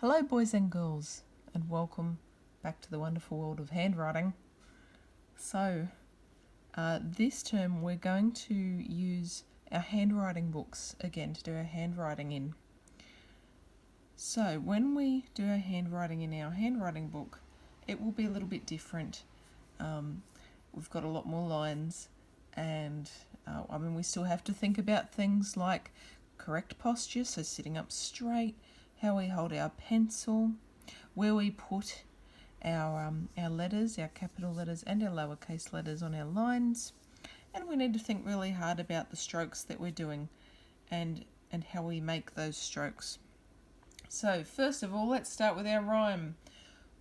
Hello boys and girls, and welcome back to the wonderful world of handwriting. So, this term we're going to use our handwriting books again to do our handwriting in. So when we do our handwriting in our handwriting book, it will be a little bit different. We've got a lot more lines, and we still have to think about things like correct posture, so sitting up straight, how we hold our pencil, where we put our letters, our capital letters and our lowercase letters on our lines, and we need to think really hard about the strokes that we're doing and how we make those strokes. So first of all, let's start with our rhyme.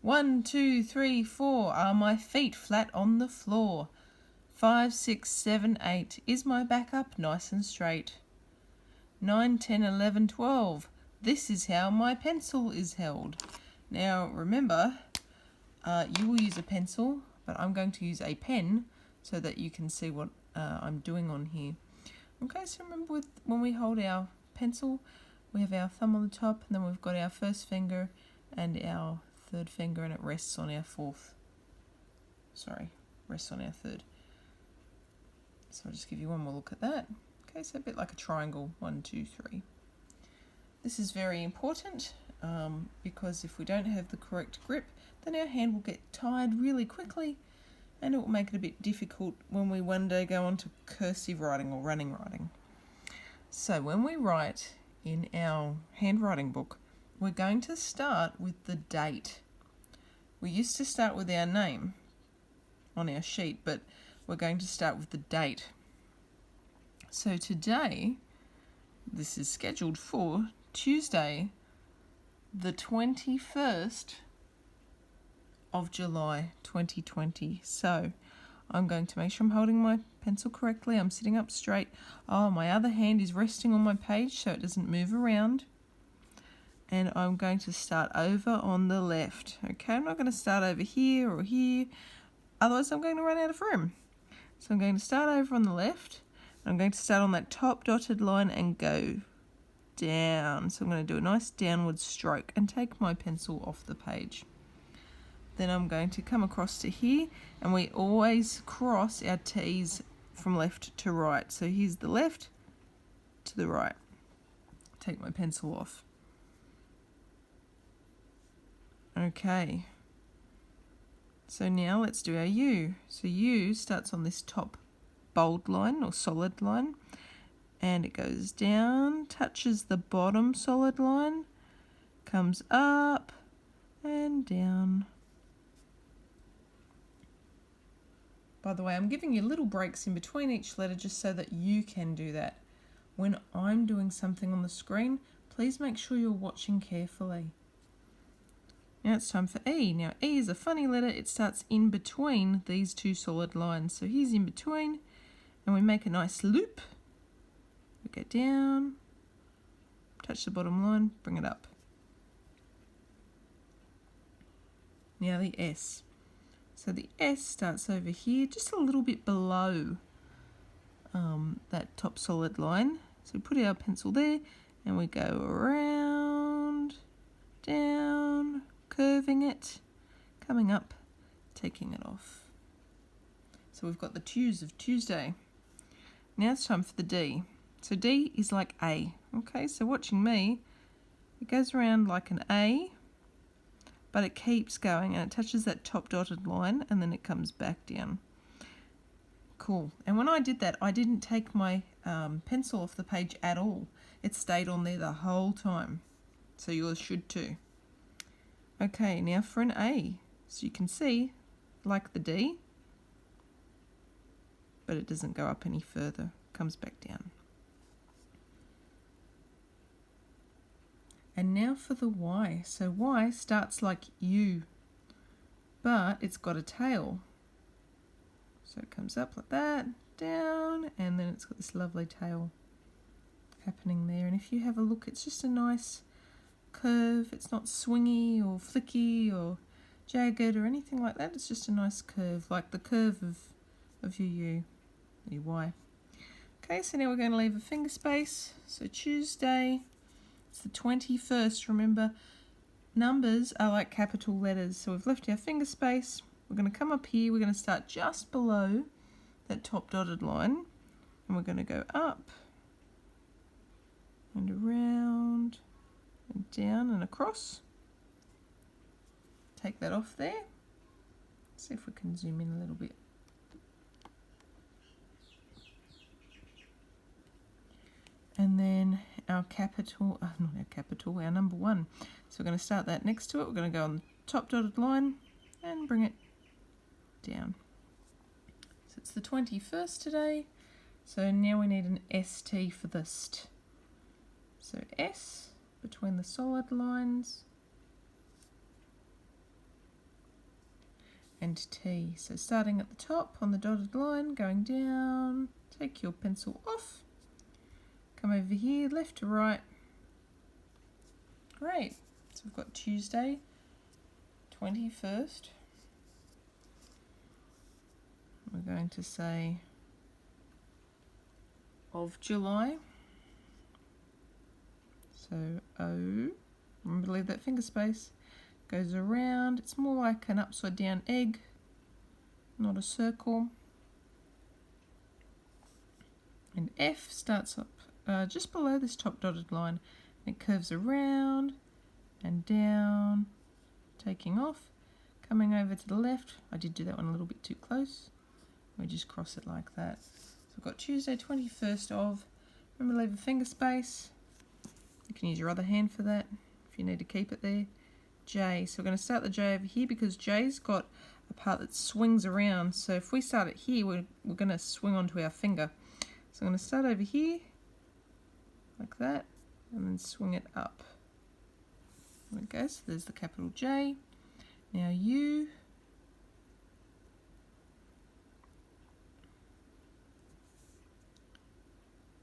1, 2, 3, 4 are my feet flat on the floor. 5, 6, 7, 8 is my back up nice and straight. 9, 10, 11, 12. This is how my pencil is held. Now remember, you will use a pencil, but I'm going to use a pen so that you can see what I'm doing on here. Okay, so remember when we hold our pencil, we have our thumb on the top, and then we've got our first finger and our third finger, and it rests on our rests on our third. So I'll just give you one more look at that. Okay, so a bit like a triangle, 1, 2, 3. This is very important because if we don't have the correct grip, then our hand will get tired really quickly, and it will make it a bit difficult when we one day go on to cursive writing or running writing. So when we write in our handwriting book, we're going to start with the date. We used to start with our name on our sheet, but we're going to start with the date. So today, this is scheduled for Tuesday, the 21st of July 2020. So I'm going to make sure I'm holding my pencil correctly. I'm sitting up straight. Oh, my other hand is resting on my page so it doesn't move around. And I'm going to start over on the left. Okay, I'm not going to start over here or here, otherwise I'm going to run out of room. So I'm going to start over on the left. I'm going to start on that top dotted line and go down. So I'm going to do a nice downward stroke and take my pencil off the page. Then I'm going to come across to here, and we always cross our T's from left to right. So here's the left to the right. Take my pencil off. Okay. So now let's do our U. So U starts on this top bold line or solid line, and it goes down, touches the bottom solid line, comes up and down. By the way, I'm giving you little breaks in between each letter just so that you can do that. When I'm doing something on the screen, please make sure you're watching carefully. Now it's time for E. Now E is a funny letter. It starts in between these two solid lines. So here's in between, and we make a nice loop. We go down, touch the bottom line, bring it up. Now the S. So the S starts over here, just a little bit below that top solid line. So we put our pencil there, and we go around, down, curving it, coming up, taking it off. So we've got the twos of Tuesday. Now it's time for the D. So D is like A. Okay, so watching me, it goes around like an A, but it keeps going and it touches that top dotted line and then it comes back down. Cool. And when I did that, I didn't take my pencil off the page at all. It stayed on there the whole time. So yours should too. Okay, now for an A. So you can see, like the D, but it doesn't go up any further. It comes back down. And now for the Y. So Y starts like U, but it's got a tail. So it comes up like that, down, and then it's got this lovely tail happening there. And if you have a look, it's just a nice curve. It's not swingy or flicky or jagged or anything like that. It's just a nice curve, like the curve of your U, your Y. Okay, so now we're going to leave a finger space. So Tuesday, it's the 21st. Remember, numbers are like capital letters. So we've left our finger space. We're going to come up here. We're going to start just below that top dotted line. And we're going to go up and around and down and across. Take that off there. See if we can zoom in a little bit. And then our capital, not our capital, our number 1. So we're going to start that next to it. We're going to go on the top dotted line and bring it down. So it's the 21st today. So now we need an ST for the st. So S between the solid lines and T. So starting at the top on the dotted line, going down, take your pencil off, come over here, left to right. Great. So we've got Tuesday, 21st. We're going to say of July. So O, remember to leave that finger space, goes around. It's more like an upside down egg, not a circle. And F starts up just below this top dotted line. It curves around and down, taking off, coming over to the left. I did do that one a little bit too close. We just cross it like that. So we've got Tuesday 21st of, remember to leave a finger space. You can use your other hand for that if you need to keep it there. J, so we're going to start the J over here because J's got a part that swings around. So if we start it here, we're going to swing onto our finger. So I'm going to start over here, like that, and then swing it up. There we go, so there's the capital J. Now U.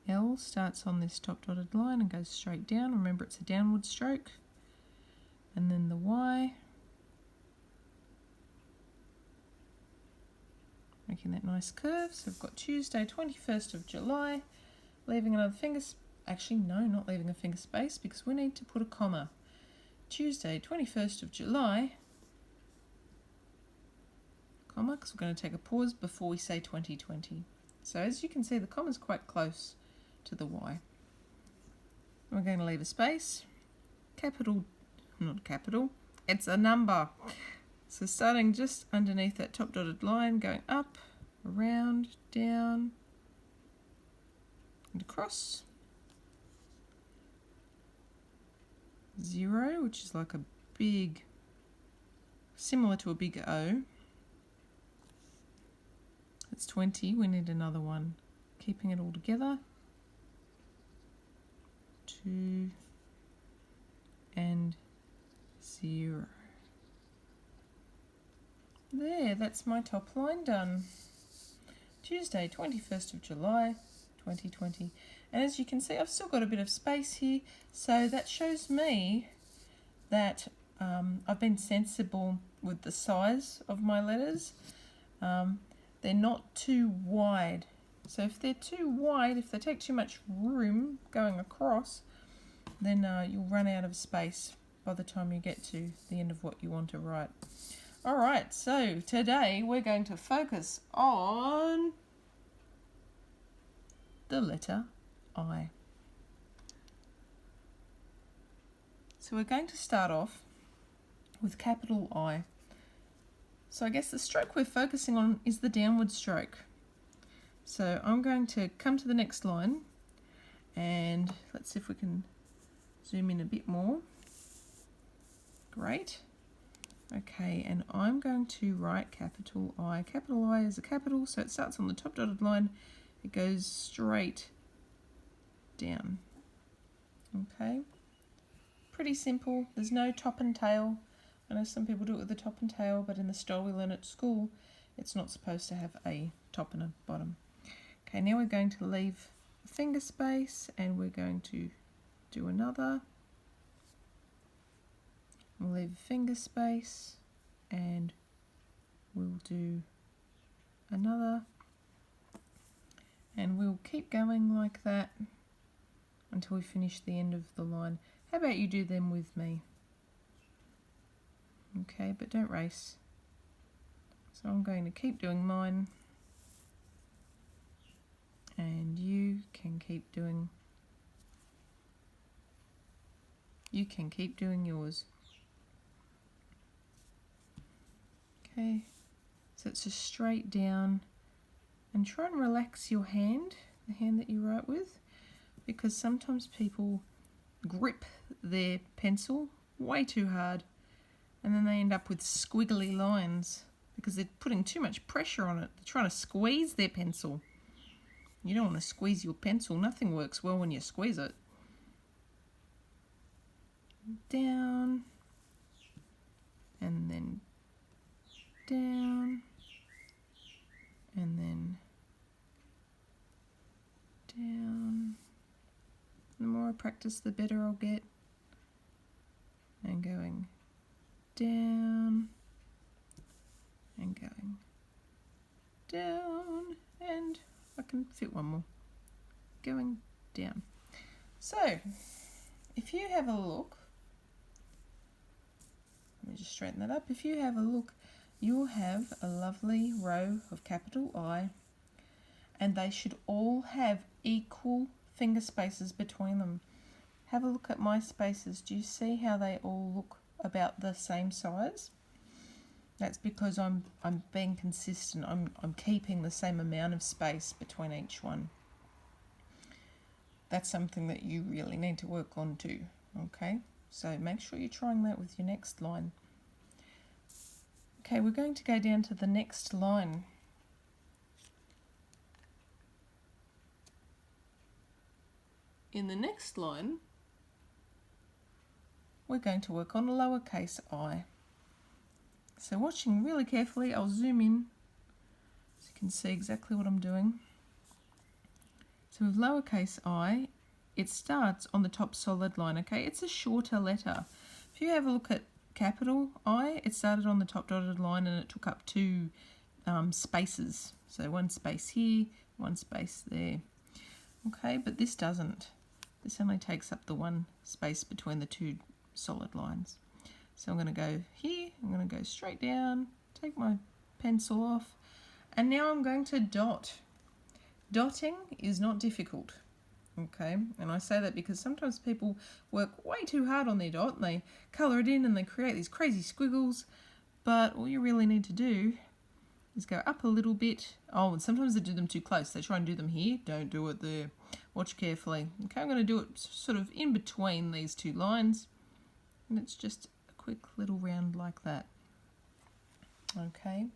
L starts on this top dotted line and goes straight down. Remember, it's a downward stroke. And then the Y. Making that nice curve. So we've got Tuesday, 21st of July. Leaving another finger, actually no, not leaving a finger space because we need to put a comma. Tuesday, 21st of July. Comma, because we're going to take a pause before we say 2020. So as you can see, the comma is quite close to the Y. We're going to leave a space. Capital, not capital, it's a number. So starting just underneath that top dotted line, going up, around, down, and across. 0, which is like a big, similar to a big O. It's 20, we need another one. Keeping it all together. 2 and 0. There, that's my top line done. Tuesday, 21st of July, 2020. And as you can see, I've still got a bit of space here, so that shows me that I've been sensible with the size of my letters. They're not too wide. So if they're too wide, if they take too much room going across, then you'll run out of space by the time you get to the end of what you want to write. Alright, so today we're going to focus on the letter I. So we're going to start off with capital I. So I guess the stroke we're focusing on is the downward stroke. So I'm going to come to the next line and let's see if we can zoom in a bit more. Great. Okay, and I'm going to write capital I. Capital I is a capital, so it starts on the top dotted line. It goes straight down. Okay. Pretty simple. There's no top and tail. I know some people do it with the top and tail, but in the style we learn at school, it's not supposed to have a top and a bottom. Okay, now we're going to leave a finger space and we're going to do another. We'll leave a finger space and we'll do another. And we'll keep going like that until we finish the end of the line. How about you do them with me? Okay, but don't race. So I'm going to keep doing mine, and you can keep doing yours. Okay, so it's just straight down, and try and relax your hand, the hand that you write with, because sometimes people grip their pencil way too hard and then they end up with squiggly lines because they're putting too much pressure on it. They're trying to squeeze their pencil. You don't want to squeeze your pencil. Nothing works well when you squeeze it. Down, and then down, and then down. The more I practice, the better I'll get. And going down, and going down, and I can fit one more. Going down. So, if you have a look, let me just straighten that up. If you have a look, you'll have a lovely row of capital I, and they should all have equal finger spaces between them. Have a look at my spaces. Do you see how they all look about the same size? That's because I'm being consistent. I'm keeping the same amount of space between each one. That's something that you really need to work on too. Okay, so make sure you're trying that with your next line. Okay, we're going to go down to the next line. In the next line, we're going to work on a lowercase I. So watching really carefully, I'll zoom in so you can see exactly what I'm doing. So with lowercase I, it starts on the top solid line, okay? It's a shorter letter. If you have a look at capital I, it started on the top dotted line and it took up two spaces. So one space here, one space there. Okay, but this doesn't. This only takes up the one space between the two solid lines. So I'm going to go here, I'm going to go straight down, take my pencil off, and now I'm going to dot. Dotting is not difficult, okay? And I say that because sometimes people work way too hard on their dot and they colour it in and they create these crazy squiggles, but all you really need to do is go up a little bit. Oh, and sometimes they do them too close. They try and do them here. Don't do it there. Watch carefully. Okay, I'm going to do it sort of in between these two lines, and it's just a quick little round like that. Okay,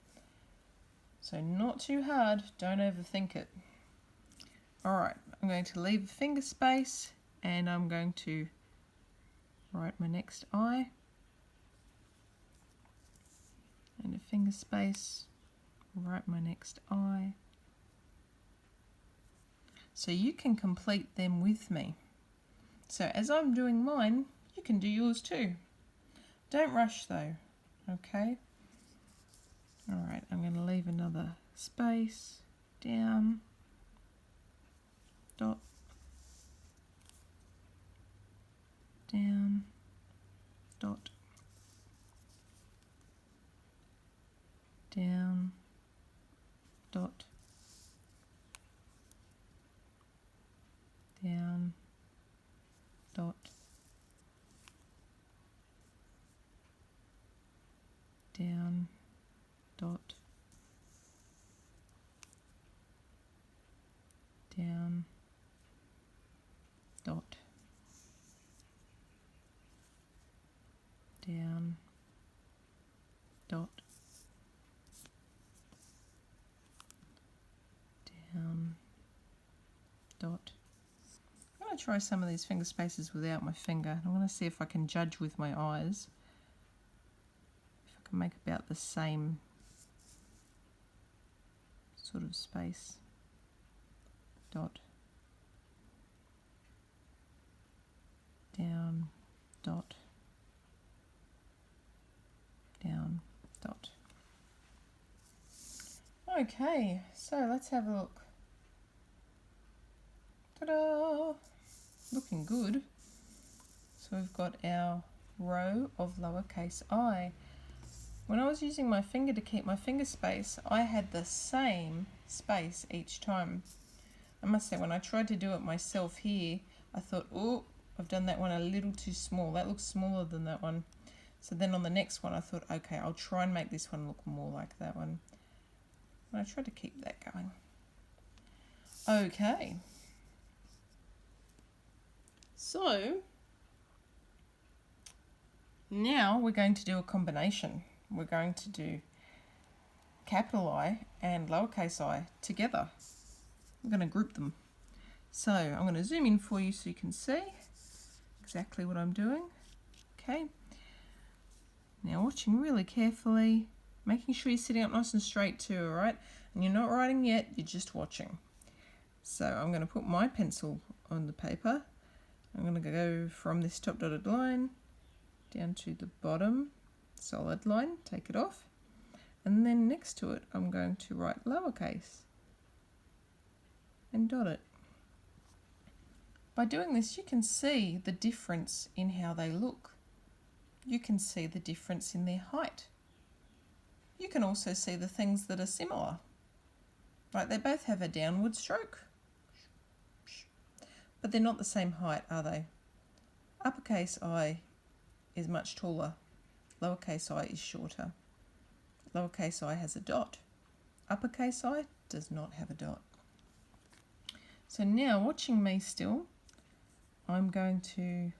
so not too hard. Don't overthink it. Alright, I'm going to leave a finger space and I'm going to write my next I, and a finger space, write my next I. So you can complete them with me. So as I'm doing mine, you can do yours too. Don't rush though, okay? Alright, I'm going to leave another space, down, dot, down, dot, down, dot, down, dot, down, dot, down, dot, down, dot, down, dot. I'm going to try some of these finger spaces without my finger. I'm going to see if I can judge with my eyes. If I can make about the same sort of space. Dot, down, dot, down, dot. Okay, so let's have a look. Ta-da! Looking good. So we've got our row of lowercase I. When I was using my finger to keep my finger space, I had the same space each time. I must say, when I tried to do it myself here, I thought, oh, I've done that one a little too small. That looks smaller than that one. So then on the next one, I thought, okay, I'll try and make this one look more like that one. And I tried to keep that going. Okay. So now we're going to do a combination. We're going to do capital I and lowercase I together. I'm going to group them. So I'm going to zoom in for you so you can see exactly what I'm doing. Okay. Now watching really carefully, making sure you're sitting up nice and straight too, alright? And you're not writing yet, you're just watching. So I'm going to put my pencil on the paper. I'm going to go from this top dotted line down to the bottom solid line, take it off. And then next to it, I'm going to write lowercase and dot it. By doing this, you can see the difference in how they look. You can see the difference in their height. You can also see the things that are similar. Right, they both have a downward stroke, but they're not the same height, are they? Uppercase I is much taller. Lowercase I is shorter. Lowercase I has a dot. Uppercase I does not have a dot. So now, watching me still, I'm going to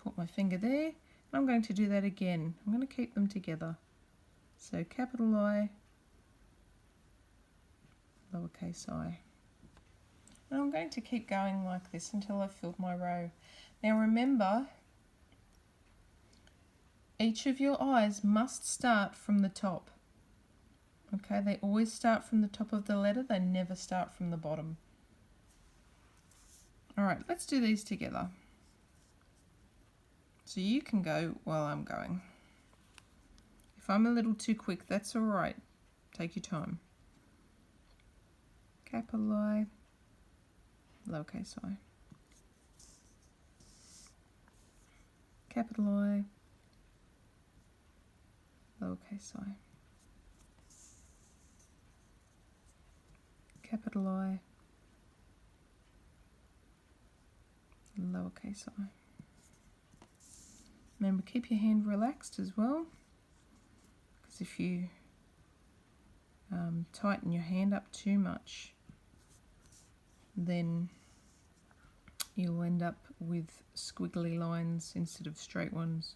put my finger there. I'm going to do that again. I'm going to keep them together. So capital I, lowercase I. And I'm going to keep going like this until I've filled my row. Now remember, each of your I's must start from the top. Okay, they always start from the top of the letter, they never start from the bottom. Alright, let's do these together. So you can go while I'm going. If I'm a little too quick, that's alright. Take your time. Capital I, lowercase I. Capital I, lowercase I. Capital I, lowercase I. Remember, keep your hand relaxed as well, because if you tighten your hand up too much, then you'll end up with squiggly lines instead of straight ones.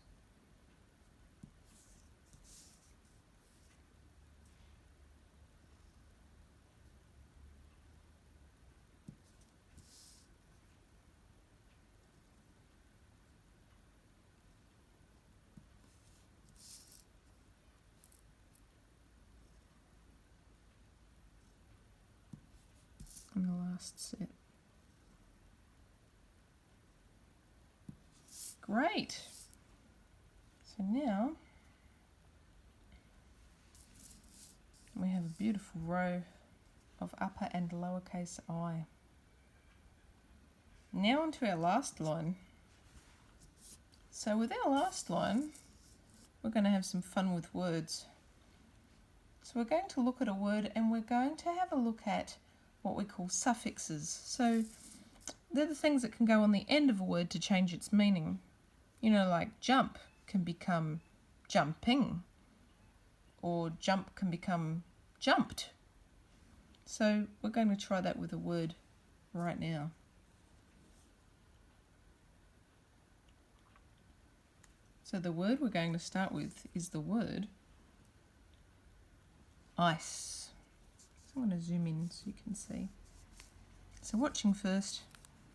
And the last set. Great. So now we have a beautiful row of upper and lowercase I. Now onto our last line. So with our last line, we're going to have some fun with words. So we're going to look at a word and we're going to have a look at what we call suffixes. So they're the things that can go on the end of a word to change its meaning. You know, like jump can become jumping, or jump can become jumped. So we're going to try that with a word right now. So the word we're going to start with is the word ice. So I'm going to zoom in so you can see. So watching first,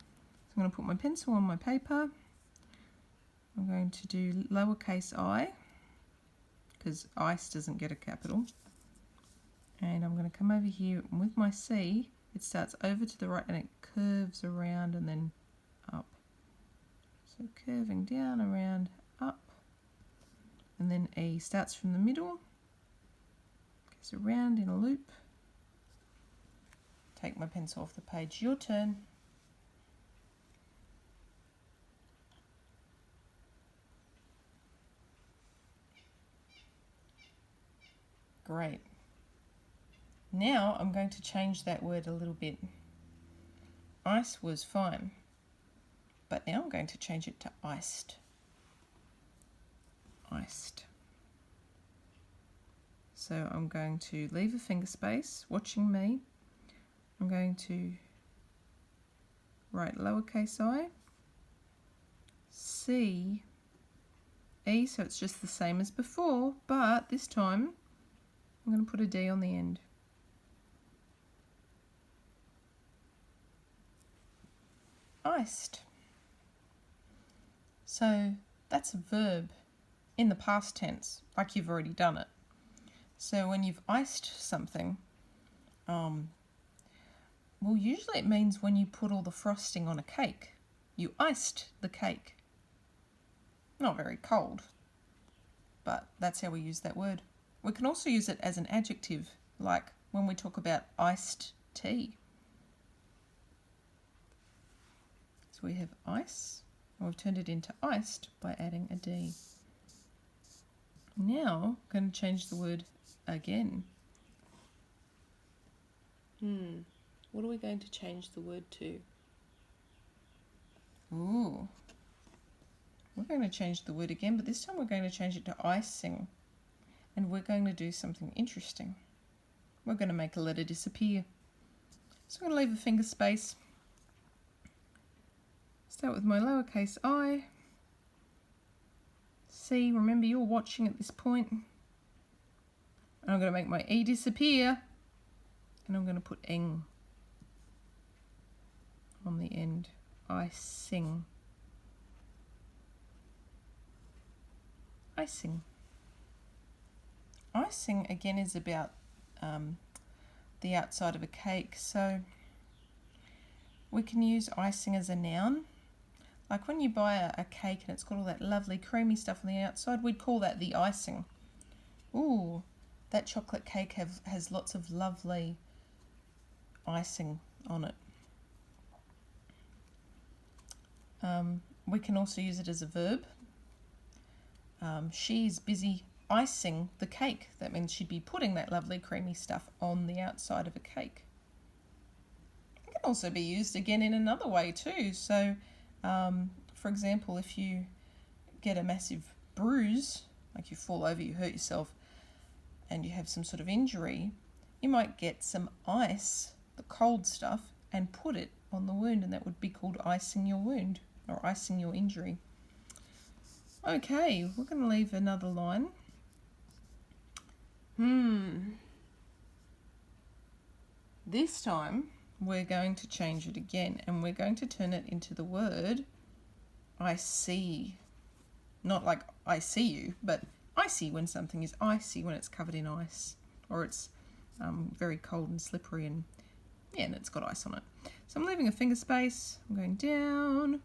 I'm going to put my pencil on my paper. I'm going to do lowercase I, because ice doesn't get a capital. And I'm going to come over here, and with my C, it starts over to the right and it curves around and then up. So curving down, around, up. And then E starts from the middle, goes around in a loop. Take my pencil off the page. Your turn. Great. Now I'm going to change that word a little bit. Ice was fine, but now I'm going to change it to iced. Iced. So I'm going to leave a finger space, watching me. I'm going to write lowercase I, C, E, so it's just the same as before, but this time I'm going to put a D on the end. Iced. So that's a verb in the past tense, like you've already done it. So when you've iced something, well, usually it means when you put all the frosting on a cake. You iced the cake. Not very cold, but that's how we use that word. We can also use it as an adjective, like when we talk about iced tea. So we have ice, and we've turned it into iced by adding a D. Now I'm going to change the word again. What are we going to change the word to? Ooh. We're going to change the word again, but this time we're going to change it to icing. And we're going to do something interesting. We're going to make a letter disappear. So I'm going to leave a finger space. Start with my lowercase I. C, remember you're watching at this point. And I'm going to make my E disappear. And I'm going to put ing on the end. Icing. Icing. Icing again is about the outside of a cake, so we can use icing as a noun. Like when you buy a cake and it's got all that lovely creamy stuff on the outside, we'd call that the icing. Ooh, that chocolate cake has lots of lovely icing on it. We can also use it as a verb. She's busy icing the cake. That means she'd be putting that lovely creamy stuff on the outside of a cake. It can also be used again in another way too. So, for example, if you get a massive bruise, like you fall over, you hurt yourself, and you have some sort of injury, you might get some ice, the cold stuff, and put it on the wound, and that would be called icing your wound or icing your injury. Okay, we're going to leave another line. This time we're going to change it again, and we're going to turn it into the word I see. Not like I see you, but icy when something is icy, when it's covered in ice, or it's very cold and slippery, and it's got ice on it. So I'm leaving a finger space, I'm going down,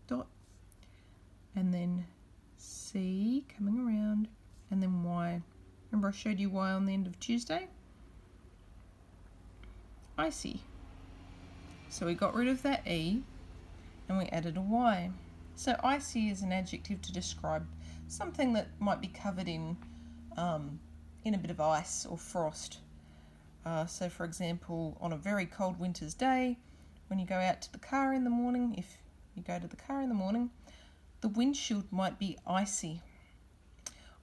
dot, and then C coming around, and then Y. Remember I showed you Y on the end of Tuesday? Icy. So we got rid of that E and we added a Y. So icy is an adjective to describe something that might be covered in a bit of ice or frost. So for example, on a very cold winter's day, when you go out to the car in the morning, if you go to the car in the morning, the windshield might be icy.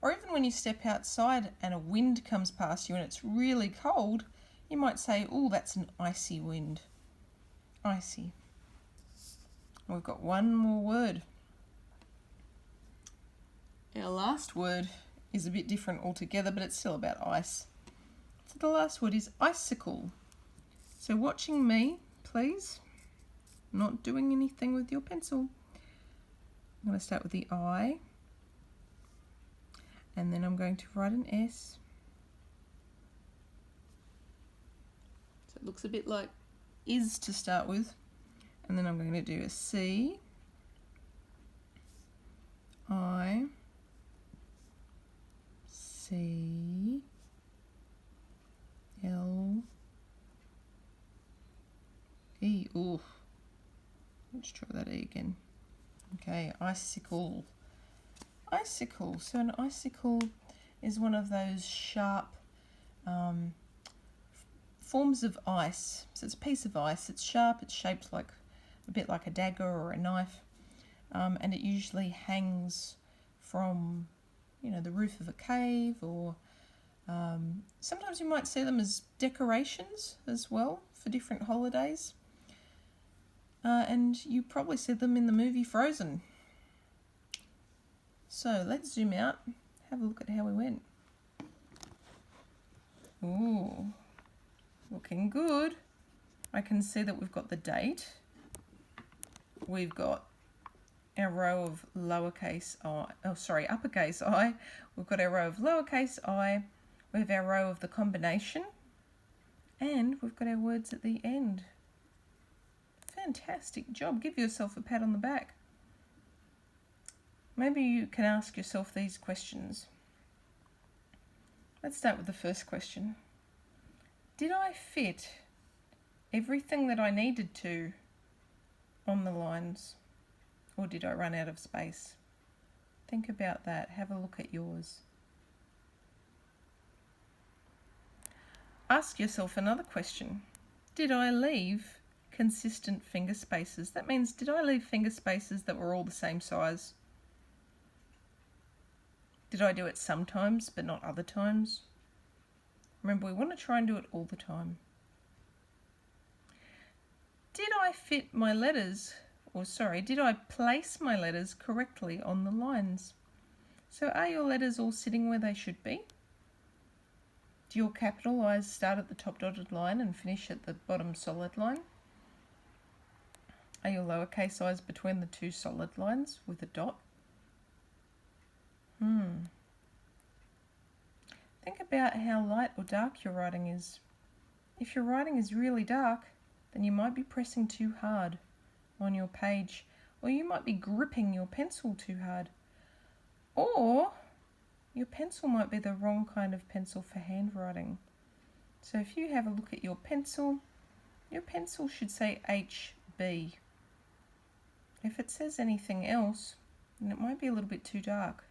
Or even when you step outside and a wind comes past you and it's really cold, you might say, oh, that's an icy wind. Icy. We've got one more word. Our last word is a bit different altogether, but it's still about ice. So the last word is icicle. So watching me, please. Not doing anything with your pencil. I'm going to start with the I, and then I'm going to write an S. So it looks a bit like is to start with, and then I'm going to do a C, I, C, L, E. Ooh, let's try that E again. Okay, icicle. Icicle. So an icicle is one of those sharp forms of ice. So it's a piece of ice. It's sharp. It's shaped like a bit like a dagger or a knife, and it usually hangs from, the roof of a cave, or sometimes you might see them as decorations as well for different holidays. And you probably see them in the movie Frozen. So let's zoom out, have a look at how we went. Ooh, looking good. I can see that we've got the date. We've got our row of uppercase I. We've got our row of lowercase I. We have our row of the combination. And we've got our words at the end. Fantastic job. Give yourself a pat on the back. Maybe you can ask yourself these questions. Let's start with the first question. Did I fit everything that I needed to on the lines, or did I run out of space? Think about that. Have a look at yours. Ask yourself another question. Did I leave consistent finger spaces? That means, did I leave finger spaces that were all the same size? Did I do it sometimes but not other times? Remember, we want to try and do it all the time. Did I place my letters correctly on the lines? So are your letters all sitting where they should be? Do your capital I's start at the top dotted line and finish at the bottom solid line? Are your lowercase i's between the two solid lines with a dot? Think about how light or dark your writing is. If your writing is really dark, then you might be pressing too hard on your page, or you might be gripping your pencil too hard, or your pencil might be the wrong kind of pencil for handwriting. So if you have a look at your pencil should say HB. If it says anything else, then it might be a little bit too dark.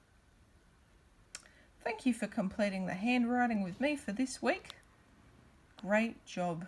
Thank you for completing the handwriting with me for this week. Great job.